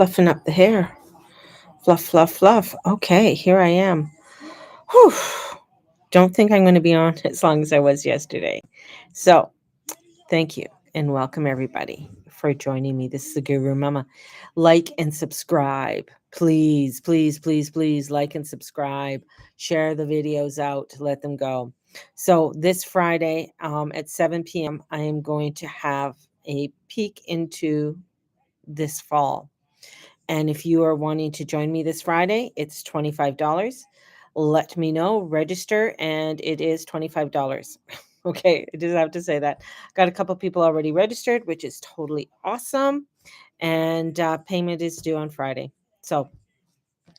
Fluffing up the hair. Fluff, fluff, fluff. Okay, here I am. Whew. Don't think I'm going to be on as long as I was yesterday. So, thank you and welcome everybody for joining me. This is the Guru Mama. Like and subscribe. Please, please, please, please like and subscribe. Share the videos out. Let them go. So, this Friday at 7 p.m., I am going to have a peek into this fall. And if you are wanting to join me this Friday, it's $25. Let me know, register, and it is $25. Okay, I just have to say that. Got a couple people already registered, which is totally awesome. And payment is due on Friday. So,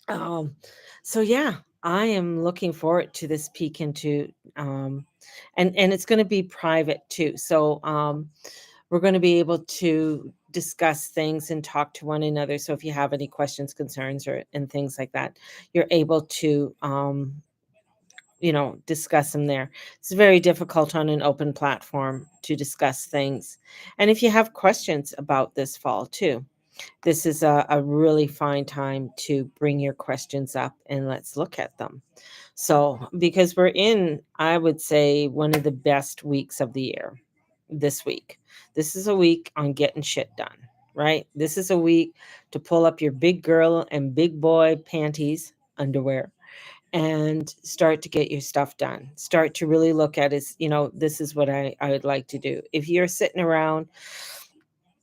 um, so yeah, I am looking forward to this peek into, and it's going to be private too. So, we're going to be able to discuss things and talk to one another. So if you have any questions, concerns, or and things like that, you're able to discuss them there. It's very difficult on an open platform to discuss things. And if you have questions about this fall too, this is a really fine time to bring your questions up and let's look at them. So, because we're in, I would say, one of the best weeks of the year this week. This is a week on getting shit done, right? This is a week to pull up your big girl and big boy panties, underwear, and start to get your stuff done. Start to really look at is, this is what I would like to do. If you're sitting around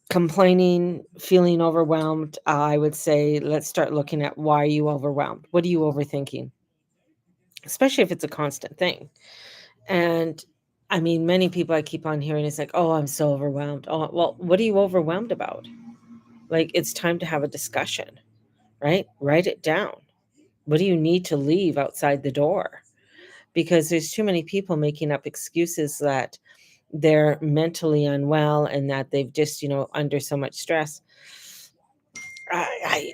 complaining, feeling overwhelmed, I would say let's start looking at why are you overwhelmed? What are you overthinking? Especially if it's a constant thing. And I mean, many people I keep on hearing is like, oh, I'm so overwhelmed. Oh, well, what are you overwhelmed about? Like, it's time to have a discussion, right? Write it down. What do you need to leave outside the door? Because there's too many people making up excuses that they're mentally unwell and that they've just, under so much stress. I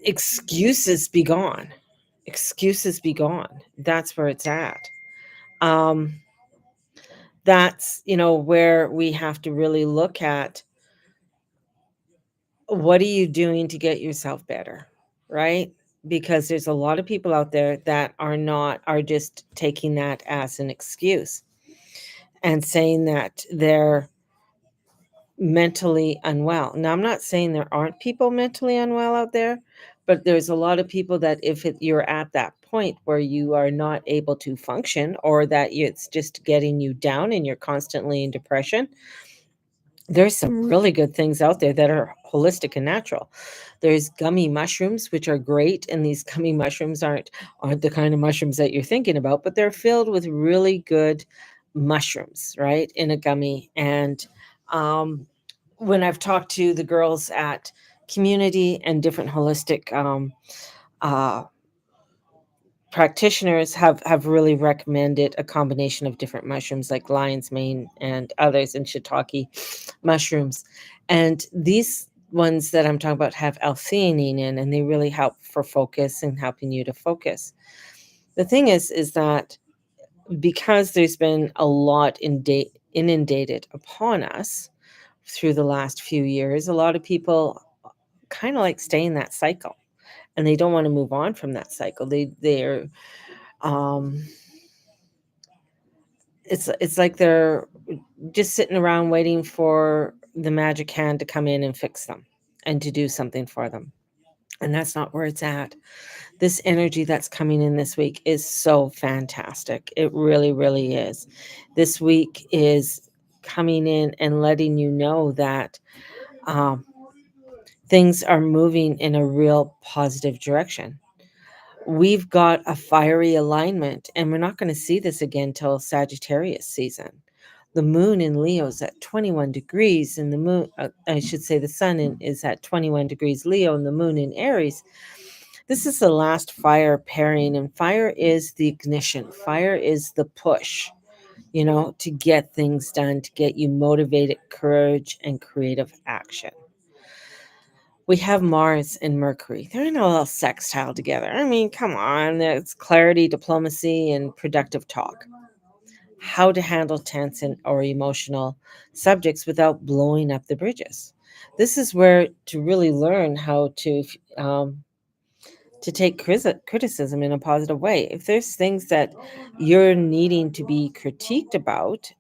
excuses be gone. Excuses be gone. That's where it's at. Um, that's where we have to really look at what are you doing to get yourself better, right? Because there's a lot of people out there that are just taking that as an excuse and saying that they're mentally unwell. Now, I'm not saying there aren't people mentally unwell out there, but there's a lot of people that you're at that point where you are not able to function, or that it's just getting you down and you're constantly in depression. There's some really good things out there that are holistic and natural. There's gummy mushrooms, which are great, and these gummy mushrooms aren't the kind of mushrooms that you're thinking about, but they're filled with really good mushrooms, right, in a gummy. And um, when I've talked to the girls at community and different holistic uh, practitioners have really recommended a combination of different mushrooms like lion's mane and others, and shiitake mushrooms. And these ones that I'm talking about have L-theanine in, and they really help for focus and helping you to focus. The thing is that because there's been a lot inundated upon us through the last few years, a lot of people kind of like stay in that cycle and they don't want to move on from that cycle. They're um it's like they're just sitting around waiting for the magic hand to come in and fix them and to do something for them. And that's not where it's at. This energy that's coming in this week is so fantastic. It really, really is. This week is coming in and letting you know that um, things are moving in a real positive direction. We've got a fiery alignment, and we're not going to see this again till Sagittarius season. The moon in Leo is at 21 degrees, and the moon, I should say, the sun is at 21 degrees Leo, and the moon in Aries. This is the last fire pairing, and fire is the ignition. Fire is the push, to get things done, to get you motivated, courage, and creative action. We have Mars and Mercury. They're in a little sextile together. I mean, come on. There's clarity, diplomacy, and productive talk. How to handle tense or emotional subjects without blowing up the bridges. This is where to really learn how to take criticism in a positive way. If there's things that you're needing to be critiqued about,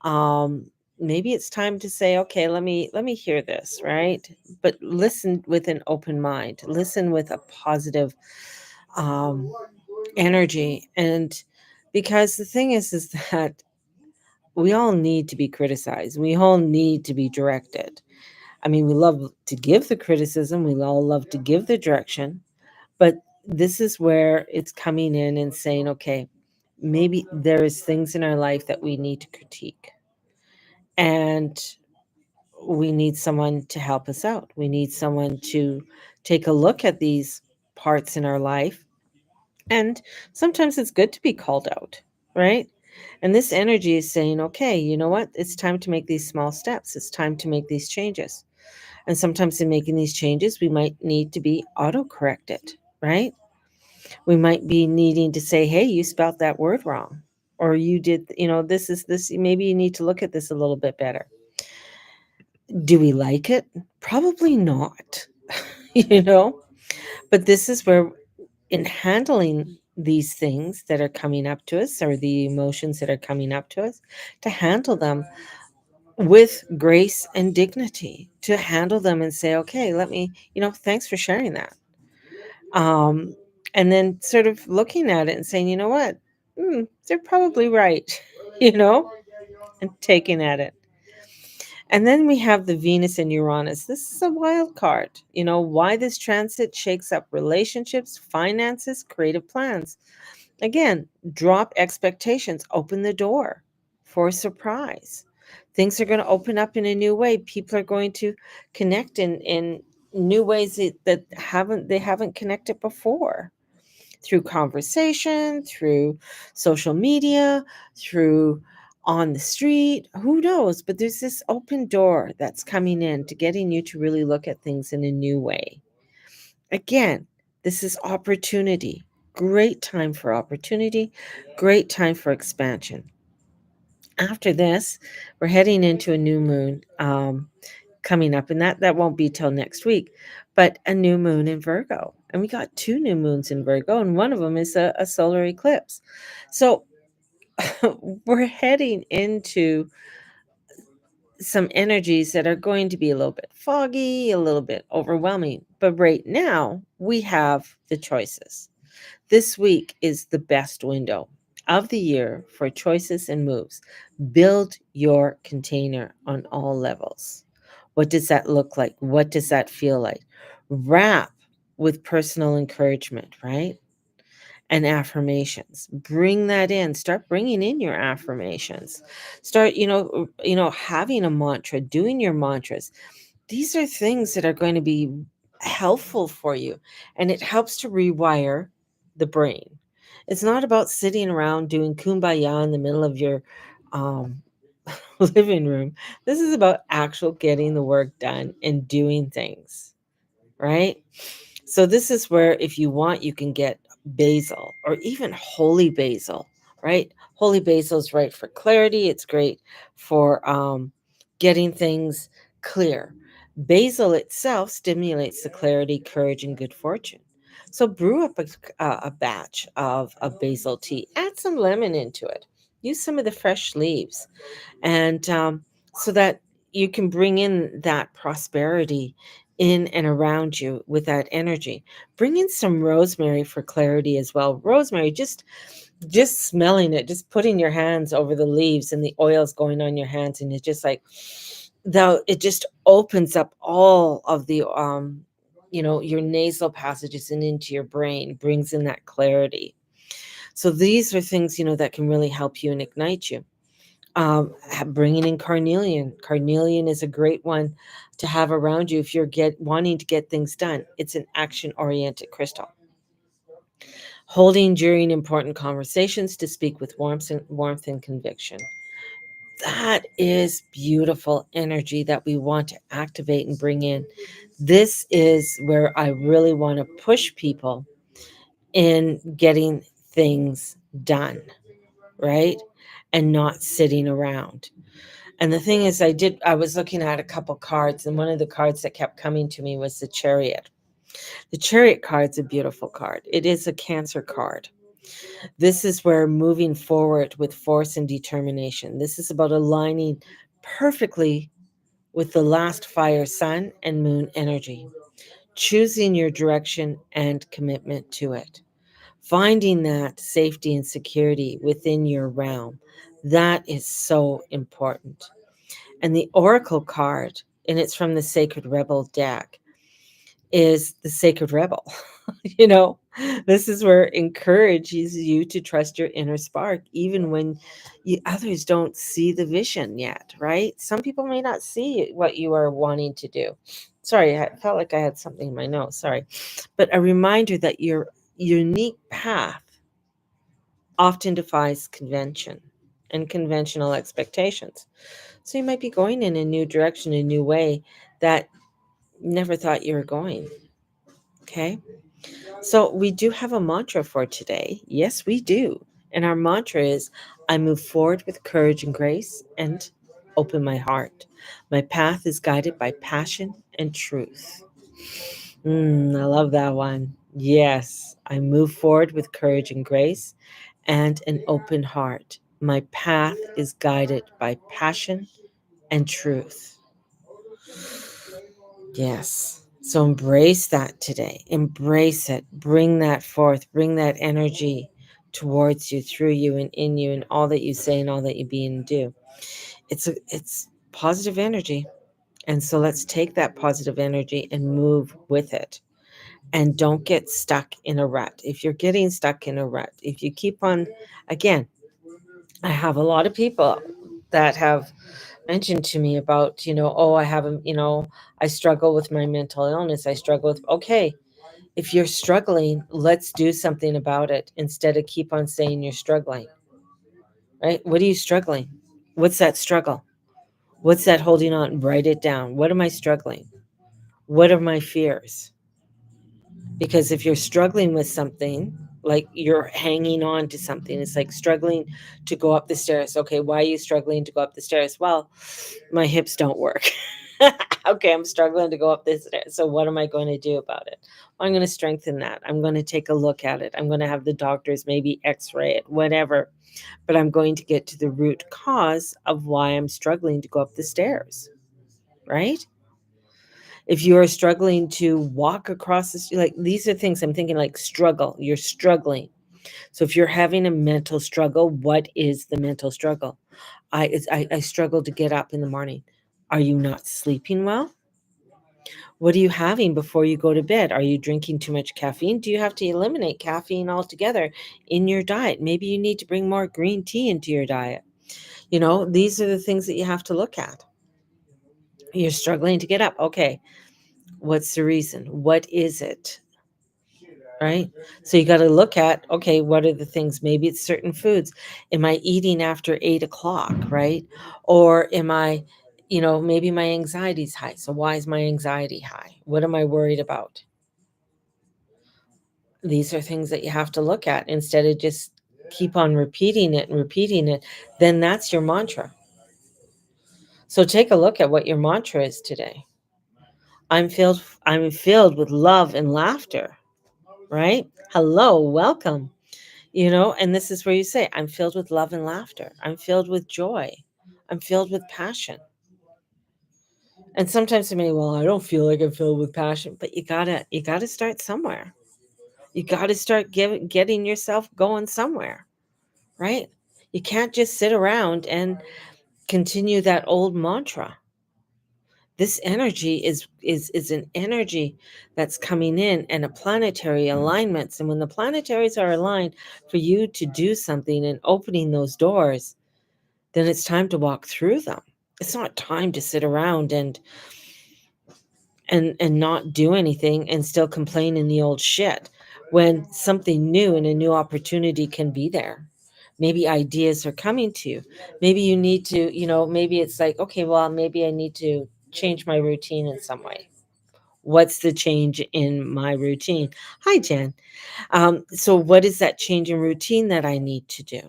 um, maybe it's time to say, okay, let me hear this, right? But listen with an open mind. Listen with a positive um, energy, and because the thing is that we all need to be criticized. We all need to be directed. I mean, we love to give the criticism. We all love to give the direction, but this is where it's coming in and saying, okay, maybe there is things in our life that we need to critique, and we need someone to help us out. We need someone to take a look at these parts in our life. And sometimes it's good to be called out, right? And this energy is saying, okay, you know what? It's time to make these small steps. It's time to make these changes. And sometimes in making these changes, we might need to be auto corrected, right? We might be needing to say, hey, you spelled that word wrong. Or you did, this is this, maybe you need to look at this a little bit better. Do we like it? Probably not, you know? But this is where, in handling these things that are coming up to us, or the emotions that are coming up to us, to handle them with grace and dignity, to handle them and say, okay, let me, thanks for sharing that. Um, and then sort of looking at it and saying, you know what? They're probably right, you know, and taking at it. And then we have the Venus and Uranus. This is a wild card. Why this transit shakes up relationships, finances, creative plans. Again, drop expectations, open the door for a surprise. Things are going to open up in a new way. People are going to connect in new ways that they haven't connected before, through conversation, through social media, through on the street, who knows? But there's this open door that's coming in to getting you to really look at things in a new way. Again, this is opportunity. Great time for opportunity, great time for expansion. After this, we're heading into a new moon coming up, and that won't be till next week, but a new moon in Virgo. And we got two new moons in Virgo, and one of them is a solar eclipse. So we're heading into some energies that are going to be a little bit foggy, a little bit overwhelming. But right now, we have the choices. This week is the best window of the year for choices and moves. Build your container on all levels. What does that look like? What does that feel like? Wrap with personal encouragement, right? And affirmations. Bring that in. Start bringing in your affirmations. Start, having a mantra, doing your mantras. These are things that are going to be helpful for you, and it helps to rewire the brain. It's not about sitting around doing kumbaya in the middle of your um, living room. This is about actual getting the work done and doing things, right? So this is where, if you want, you can get basil or even holy basil, right? Holy basil is right for clarity. It's great for getting things clear. Basil itself stimulates the clarity, courage, and good fortune. So brew up a batch of basil tea. Add some lemon into it. Use some of the fresh leaves, and so that you can bring in that prosperity in and around you with that energy. Bring in some rosemary for clarity as well. Rosemary, just smelling it, just putting your hands over the leaves and the oils going on your hands, and it's just like, though, it just opens up all of the your nasal passages and into your brain, brings in that clarity. So these are things that can really help you and ignite you. Bringing in carnelian. Carnelian is a great one to have around you if you're wanting to get things done. It's an action-oriented crystal. Holding during important conversations to speak with warmth and conviction. That is beautiful energy that we want to activate and bring in. This is where I really want to push people in getting things done, right? And not sitting around. And the thing is, I was looking at a couple cards, and one of the cards that kept coming to me was the Chariot. The Chariot card's a beautiful card. It is a Cancer card. This is where moving forward with force and determination. This is about aligning perfectly with the last fire, sun and moon energy, choosing your direction and commitment to it, finding that safety and security within your realm. That is so important. And the Oracle card, and it's from the Sacred Rebel deck, is the Sacred Rebel. You know, this is where it encourages you to trust your inner spark, even when others don't see the vision yet, right? Some people may not see what you are wanting to do. Sorry, I felt like I had something in my nose. Sorry. But a reminder that your unique path often defies convention and conventional expectations. So you might be going in a new direction, a new way that you never thought you were going. Okay. So we do have a mantra for today. Yes, we do. And our mantra is I move forward with courage and grace and open my heart. My path is guided by passion and truth. I love that one. Yes, I move forward with courage and grace and an open heart. My path is guided by passion and truth. Yes. So embrace that today. Embrace it. Bring that forth. Bring that energy towards you, through you, and in you, and all that you say and all that you be and do. It's positive energy. And so let's take that positive energy and move with it. And don't get stuck in a rut. If you're getting stuck in a rut, if you keep on, again, I have a lot of people that have mentioned to me about, oh, I haven't, I struggle with my mental illness. I struggle with, okay, if you're struggling, let's do something about it instead of keep on saying you're struggling, right? What are you struggling? What's that struggle? What's that holding on? Write it down. What am I struggling? What are my fears? Because if you're struggling with something, like you're hanging on to something, it's like struggling to go up the stairs. Okay, why are you struggling to go up the stairs? Well, my hips don't work. Okay, I'm struggling to go up this stairs. So what am I going to do about it? Well, I'm going to strengthen that. I'm going to take a look at it. I'm going to have the doctors maybe x-ray it, whatever. But I'm going to get to the root cause of why I'm struggling to go up the stairs, right? If you are struggling to walk across the street, like these are things I'm thinking, like struggle, you're struggling. So if you're having a mental struggle, what is the mental struggle? I struggle to get up in the morning. Are you not sleeping well? What are you having before you go to bed? Are you drinking too much caffeine? Do you have to eliminate caffeine altogether in your diet? Maybe you need to bring more green tea into your diet. These are the things that you have to look at. You're struggling to get up. Okay. What's the reason? What is it? Right? So you got to look at, okay, what are the things? Maybe it's certain foods. Am I eating after 8 o'clock? Right? Or am I, maybe my anxiety's high. So why is my anxiety high? What am I worried about? These are things that you have to look at instead of just keep on repeating it and repeating it. Then that's your mantra. So take a look at what your mantra is today. I'm filled with love and laughter, right? Hello, welcome. And this is where you say, I'm filled with love and laughter. I'm filled with joy. I'm filled with passion. And sometimes somebody, well, I don't feel like I'm filled with passion, but you gotta start somewhere. You gotta start getting yourself going somewhere, right? You can't just sit around and continue that old mantra. This energy is an energy that's coming in, and a planetary alignments. And when the planetaries are aligned for you to do something and opening those doors, then it's time to walk through them. It's not time to sit around and not do anything and still complain in the old shit when something new and a new opportunity can be there. Maybe ideas are coming to you. Maybe you need to, maybe it's like, okay, well, maybe I need to change my routine in some way. What's the change in my routine? Hi, Jen. So what is that change in routine that I need to do?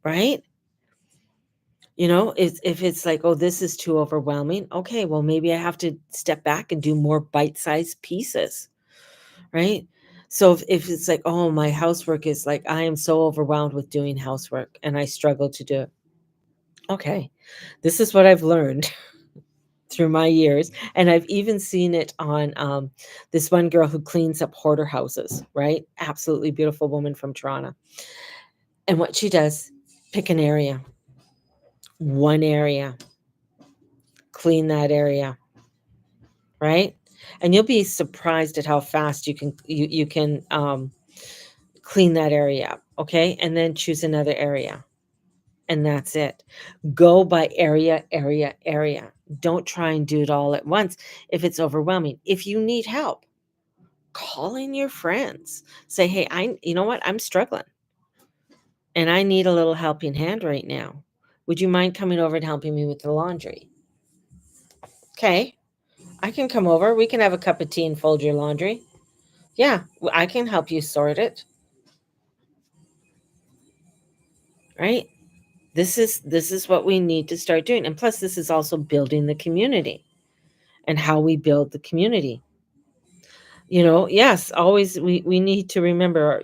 Right? If it's like, oh, this is too overwhelming, okay, well, maybe I have to step back and do more bite-sized pieces, right? So if it's like, oh, my housework is like, I am so overwhelmed with doing housework and I struggle to do it. Okay, this is what I've learned through my years, and I've even seen it on this one girl who cleans up hoarder houses, right? Absolutely beautiful woman from Toronto. And what she does, pick an area, one area, clean that area, right? And you'll be surprised at how fast you can clean that area up, okay? And then choose another area, and that's it. Go by area, area, area. Don't try and do it all at once if it's overwhelming. If you need help, call in your friends. Say, "Hey, you know what? I'm struggling and I need a little helping hand right now. Would you mind coming over and helping me with the laundry?" Okay, I can come over. We can have a cup of tea and fold your laundry. Yeah, I can help you sort it, right? This is what we need to start doing. And plus this is also building the community and how we build the community. Yes, always we need to remember,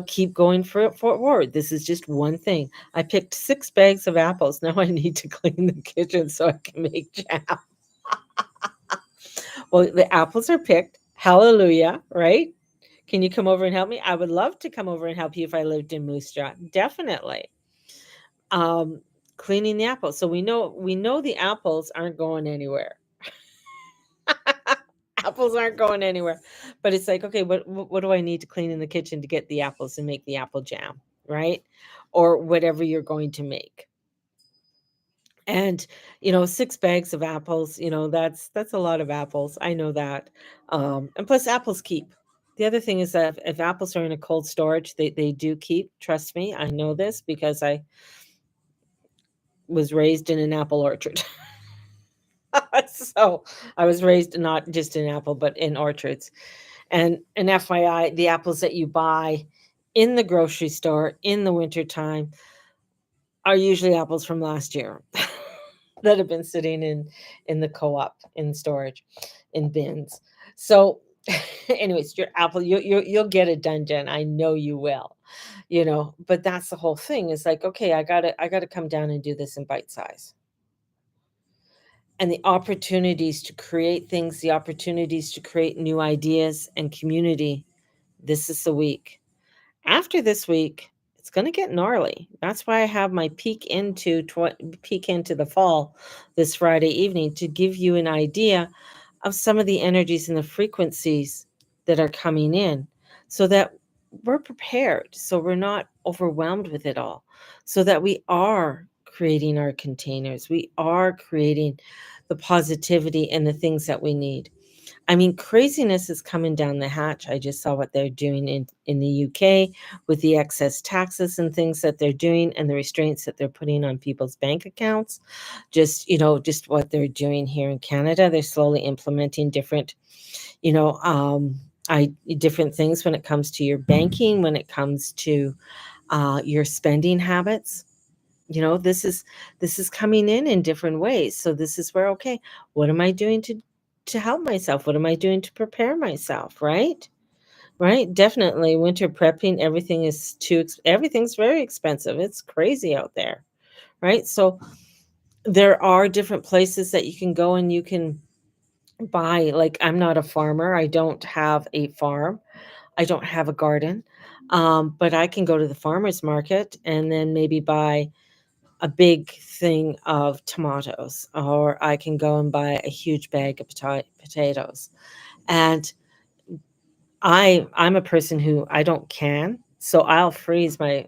keep going forward. This is just one thing. I picked 6 bags of apples. Now I need to clean the kitchen so I can make jam. Well, the apples are picked. Hallelujah, right? Can you come over and help me? I would love to come over and help you if I lived in Moose Jaw. Definitely. Um, Cleaning the apples. So we know the apples aren't going anywhere. Apples aren't going anywhere. But it's like, okay, what do I need to clean in the kitchen to get the apples and make the apple jam, right? Or whatever you're going to make. And 6 bags of apples, that's a lot of apples. I know that. And plus apples keep. The other thing is that if apples are in a cold storage, they do keep. Trust me, I know this because I was raised in an apple orchard. So I was raised not just in apple, but in orchards. And FYI, the apples that you buy in the grocery store in the wintertime are usually apples from last year that have been sitting in the co-op in storage in bins. So anyways, your apple, you'll get it done, Jen. I know you will. But that's the whole thing. Is like, okay, I gotta come down and do this in bite size. And the opportunities to create things, the opportunities to create new ideas and community. This is the week. After this week, it's going to get gnarly. That's why I have my peek into the fall this Friday evening to give you an idea of some of the energies and the frequencies that are coming in so that we're prepared, so we're not overwhelmed with it all, so that we are creating our containers, we are creating the positivity and the things that we need. I mean, craziness is coming down the hatch. I just saw what they're doing in the UK with the excess taxes and things that they're doing and the restraints that they're putting on people's bank accounts. Just what they're doing here in Canada. They're slowly implementing you know, um, different things when it comes to your banking, when it comes to your spending habits. This is coming in different ways. So this is where, okay, what am I doing to help myself? What am I doing to prepare myself? Right, definitely winter prepping. Everything's very expensive. It's crazy out there, right? So there are different places that you can go and you can buy. Like, I'm not a farmer, I don't have a farm, I don't have a garden, but I can go to the farmers market and then maybe buy a big thing of tomatoes, or I can go and buy a huge bag of potatoes. And I'm a person who I don't can, so I'll freeze. I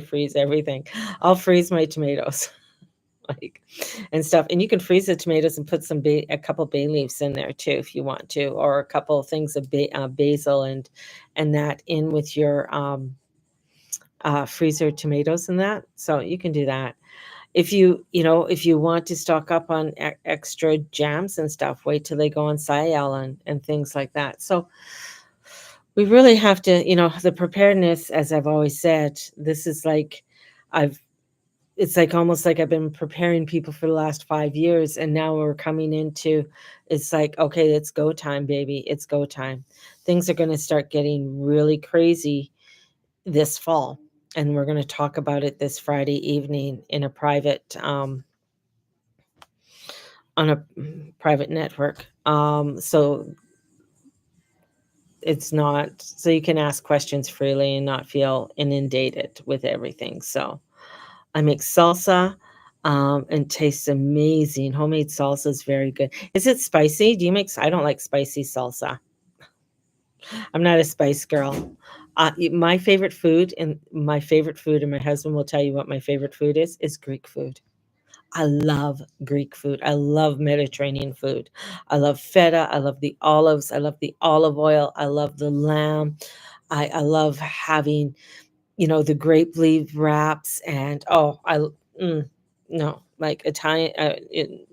freeze everything. I'll freeze my tomatoes, like, and stuff. And you can freeze the tomatoes and put a couple bay leaves in there too if you want to, or a couple of things of basil and that in with your freezer tomatoes and that. So you can do that. If you want to stock up on extra jams and stuff, wait till they go on sale and things like that. So we really have to, the preparedness, as I've always said, this is like I've it's like almost like I've been preparing people for the last 5 years, and now we're coming into, it's like, okay, it's go time, baby. It's go time. Things are going to start getting really crazy this fall. And we're going to talk about it this Friday evening in a private, on a private network. So it's not, so you can ask questions freely and not feel inundated with everything. So I make salsa, and tastes amazing. Homemade salsa is very good. Is it spicy? Do you make? I don't like spicy salsa. I'm not a spice girl. My favorite food, and my husband will tell you what my favorite food is Greek food. I love Greek food. I love Mediterranean food. I love feta. I love the olives. I love the olive oil. I love the lamb. I love having, the grape leaf wraps, and mm, no, like Italian,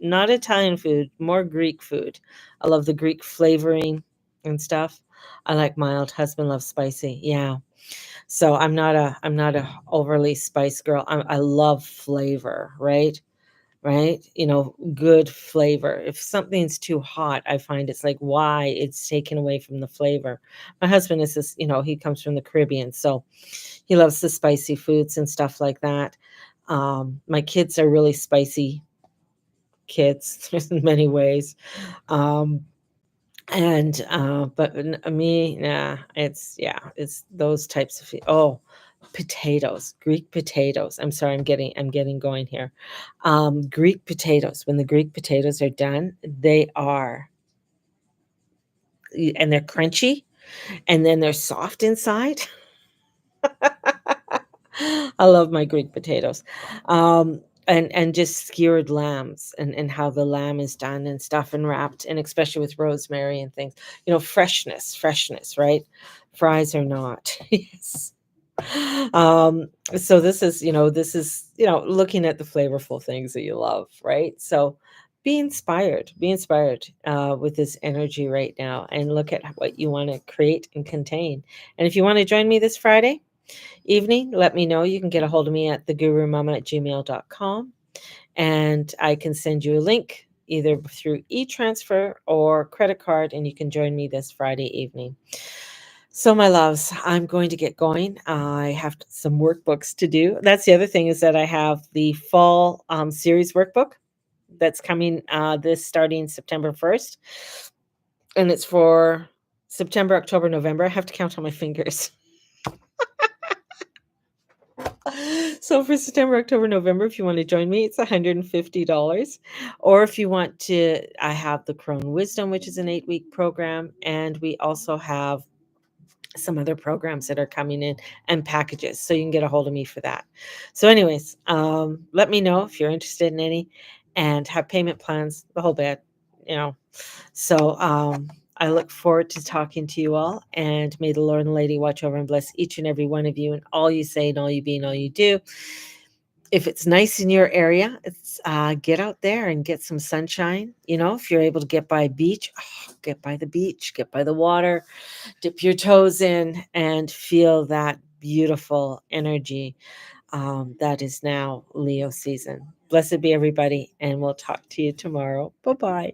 not Italian food, more Greek food. I love the Greek flavoring and stuff. I like mild. Husband loves spicy. Yeah. So I'm not a overly spice girl. I love flavor, right? Right? Good flavor. If something's too hot, I find it's like, why? It's taken away from the flavor. My husband is this, he comes from the Caribbean, so he loves the spicy foods and stuff like that. My kids are really spicy kids in many ways. Um, and but me, nah, it's those types of potatoes, Greek potatoes. I'm sorry, I'm getting going here. Greek potatoes. When the Greek potatoes are done, and they're crunchy, and then they're soft inside. I love my Greek potatoes. And just skewered lambs, and how the lamb is done and stuff and wrapped, and especially with rosemary and things. Freshness, right? Fries are not. Yes. So this is looking at the flavorful things that you love, right? So be inspired with this energy right now, and look at what you want to create and contain. And if you want to join me this Friday evening, let me know. You can get a hold of me at thegurumama@gmail.com, and I can send you a link either through e-transfer or credit card, and you can join me this Friday evening. So, my loves, I'm going to get going. I have some workbooks to do. That's the other thing, is that I have the fall series workbook that's coming this starting September 1st, and it's for September, October, November. I have to count on my fingers. So for September, October, November, if you want to join me, it's $150. Or if you want to, I have the Crone Wisdom, which is an 8-week program, and we also have some other programs that are coming in, and packages, so you can get a hold of me for that. So anyways, let me know if you're interested in any, and have payment plans, the whole bit, you know. So I look forward to talking to you all, and may the Lord and Lady watch over and bless each and every one of you, and all you say and all you be and all you do. If it's nice in your area, it's get out there and get some sunshine. If you're able to get by a beach, get by the beach, get by the water, dip your toes in, and feel that beautiful energy that is now Leo season. Blessed be everybody, and we'll talk to you tomorrow. Bye-bye.